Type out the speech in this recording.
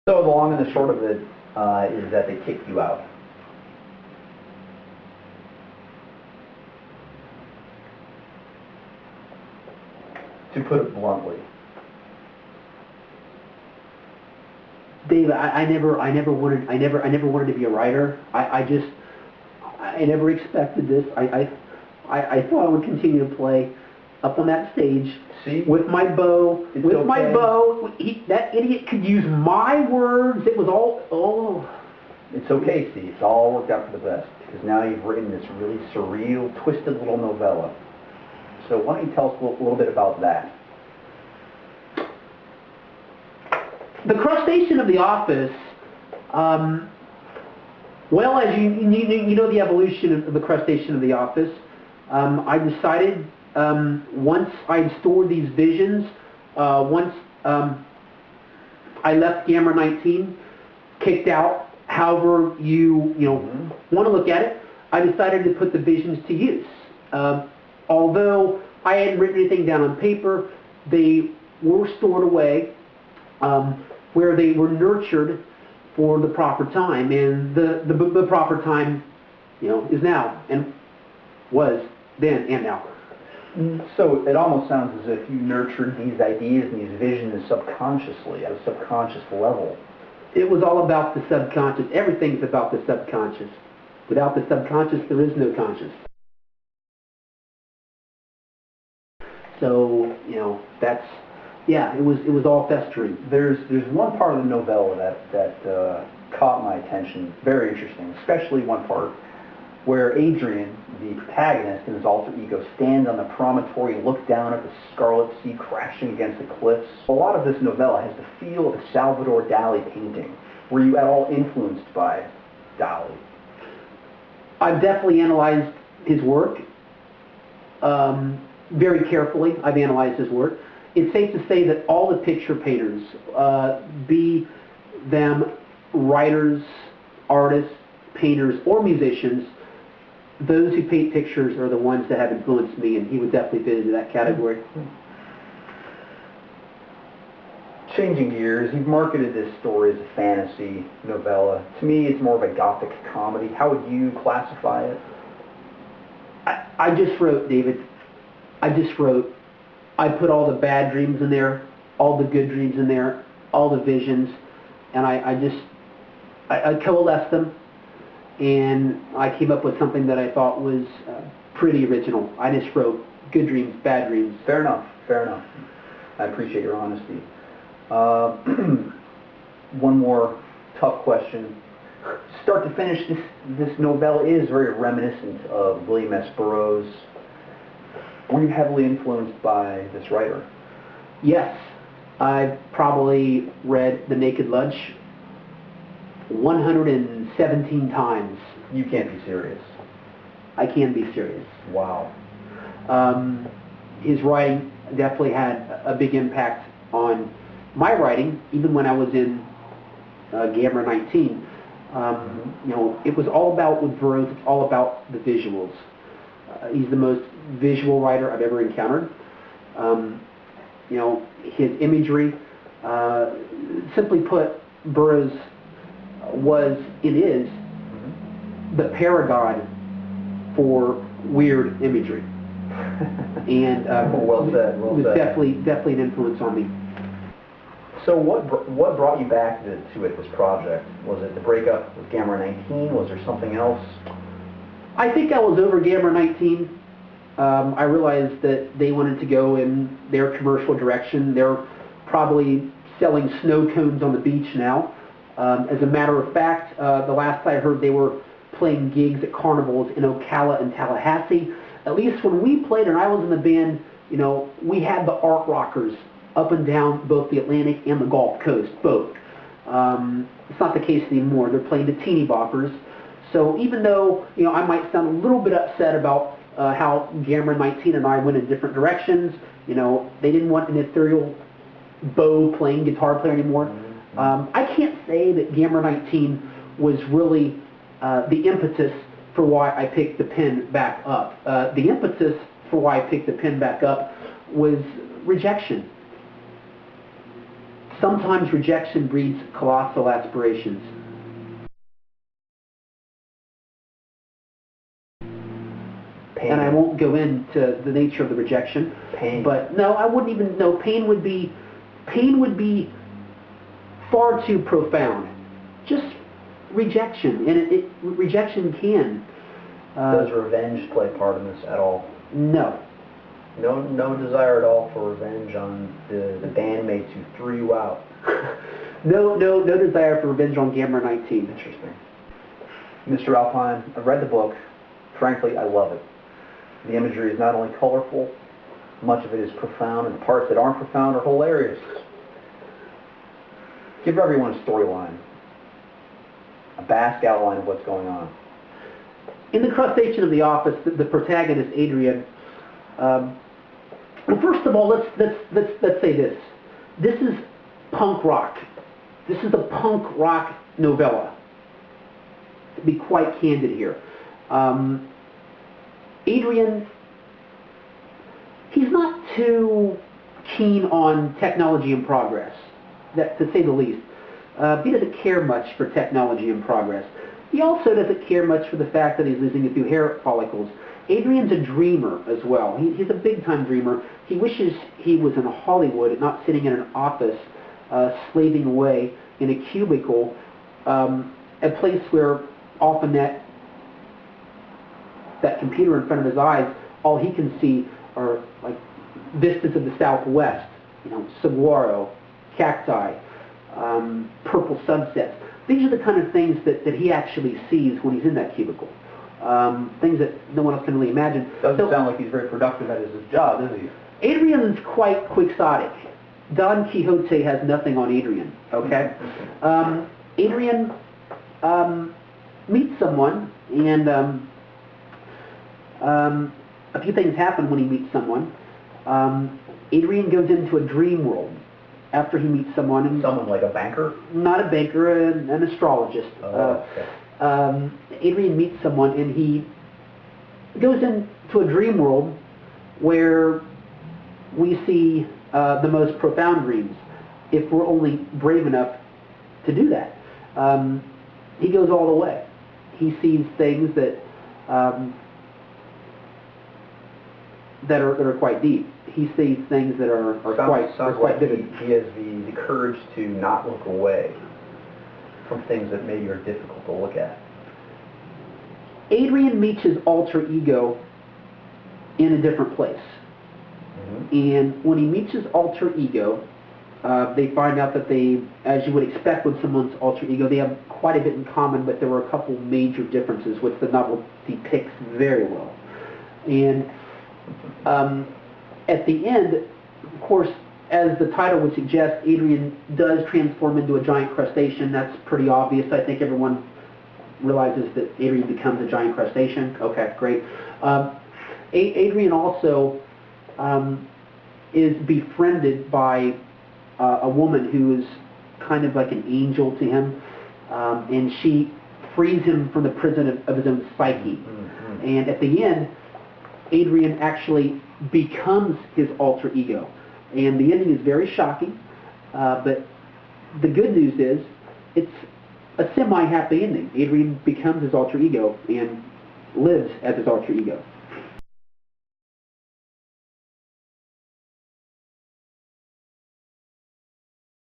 So the long and the short of it is that they kicked you out. To put it bluntly. Dave, I never wanted to be a writer. I never expected this. I thought I would continue to play up on that stage. See? With my bow. It's with okay. my bow. That idiot could use my words. It was all, oh. It's okay, Steve. It's all worked out for the best. Because now you've written this really surreal, twisted little novella. So why don't you tell us a little bit about that? The Crustacean of the Office, well, as you know the evolution of the Crustacean of the Office, I decided once I stored these visions, once I left Gamma 19, kicked out, however you want to look at it, I decided to put the visions to use. Although I hadn't written anything down on paper, they were stored away where they were nurtured for the proper time, and the proper time, is now, and was then and now. So it almost sounds as if you nurtured these ideas and these visions subconsciously, at a subconscious level. It was all about the subconscious. Everything's about the subconscious. Without the subconscious, there is no conscious. So, that's, yeah, it was all festering. There's one part of the novella that caught my attention, very interesting, especially one part where Adrian, the protagonist, and his alter ego stand on the promontory and look down at the Scarlet Sea crashing against the cliffs. A lot of this novella has the feel of a Salvador Dali painting. Were you at all influenced by Dali? I've definitely analyzed his work very carefully. I've analyzed his work. It's safe to say that all the picture painters, be them writers, artists, painters, or musicians, those who paint pictures are the ones that have influenced me, and he would definitely fit into that category. Changing gears, you've marketed this story as a fantasy novella. To me, it's more of a gothic comedy. How would you classify it? I just wrote, David, I put all the bad dreams in there, all the good dreams in there, all the visions, and I coalesced them, and I came up with something that I thought was pretty original. I just wrote good dreams, bad dreams. Fair enough, fair enough. I appreciate your honesty. One more tough question. Start to finish, this novella is very reminiscent of William S. Burroughs. Were you heavily influenced by this writer? Yes. I've probably read The Naked Lunch 117 times. You can't be serious. I can be serious. Wow. His writing definitely had a big impact on my writing, even when I was in Gamma 19. It was all about, with Burroughs, it's all about the visuals. He's the most visual writer I've ever encountered. His imagery, simply put, Burroughs is the paragon for weird imagery. And well said. Well it was said. definitely an influence on me. So what brought you back to it, this project? Was it the breakup with Gamma 19? Was there something else? I think I was over Gamma 19. I realized that they wanted to go in their commercial direction. They're probably selling snow cones on the beach now. As a matter of fact, the last I heard, they were playing gigs at carnivals in Ocala and Tallahassee. At least when we played and I was in the band, we had the art rockers up and down both the Atlantic and the Gulf Coast, both. It's not the case anymore. They're playing the teeny boppers. So even though I might sound a little bit upset about how Gamma 19 and I went in different directions, they didn't want an ethereal bow playing guitar player anymore. I can't say that Gamma 19 was really the impetus for why I picked the pen back up. The impetus for why I picked the pen back up was rejection. Sometimes rejection breeds colossal aspirations. Pain. And I won't go into the nature of the rejection. Pain. But no, I wouldn't even know. Pain would be far too profound. Just rejection, and rejection can. Does revenge play part in this at all? No. No desire at all for revenge on the bandmates who threw you out. No desire for revenge on Gamma 19. Interesting. Mr. Alpine, I've read the book. Frankly, I love it. The imagery is not only colorful, much of it is profound, and the parts that aren't profound are hilarious. Give everyone a storyline, a Basque outline of what's going on. In the Crustacean of the Office, the protagonist Adrian. Well, first of all, let's say this. This is punk rock. This is a punk rock novella. To be quite candid here. Adrian, he's not too keen on technology and progress, to say the least. He doesn't care much for technology and progress. He also doesn't care much for the fact that he's losing a few hair follicles. Adrian's a dreamer as well. He's a big-time dreamer. He wishes he was in Hollywood and not sitting in an office slaving away in a cubicle, a place where often that computer in front of his eyes, all he can see are like vistas of the Southwest, saguaro, cacti, purple sunsets. These are the kind of things that he actually sees when he's in that cubicle. Things that no one else can really imagine. Doesn't sound like he's very productive at his job, does he? Adrian's quite quixotic. Don Quixote has nothing on Adrian, okay? Adrian meets someone, and a few things happen when he meets someone. Adrian goes into a dream world after he meets someone. And someone like a banker? Not a banker, an astrologist. Oh, okay. Adrian meets someone, and he goes into a dream world where we see the most profound dreams, if we're only brave enough to do that. He goes all the way. He sees things that are quite deep. He sees things that are quite vivid. He has the courage to not look away from things that maybe are difficult to look at. Adrian meets his alter ego in a different place. Mm-hmm. And when he meets his alter ego, they find out that they, as you would expect with someone's alter ego, they have quite a bit in common, but there were a couple major differences, which the novel depicts very well. And at the end, of course, as the title would suggest, Adrian does transform into a giant crustacean. That's pretty obvious. I think everyone realizes that Adrian becomes a giant crustacean. Okay, great. Adrian also is befriended by a woman who is kind of like an angel to him, and she frees him from the prison of his own psyche. Mm-hmm. And at the end, Adrian actually becomes his alter ego. And the ending is very shocking, but the good news is it's a semi-happy ending. Adrian becomes his alter ego and lives as his alter ego.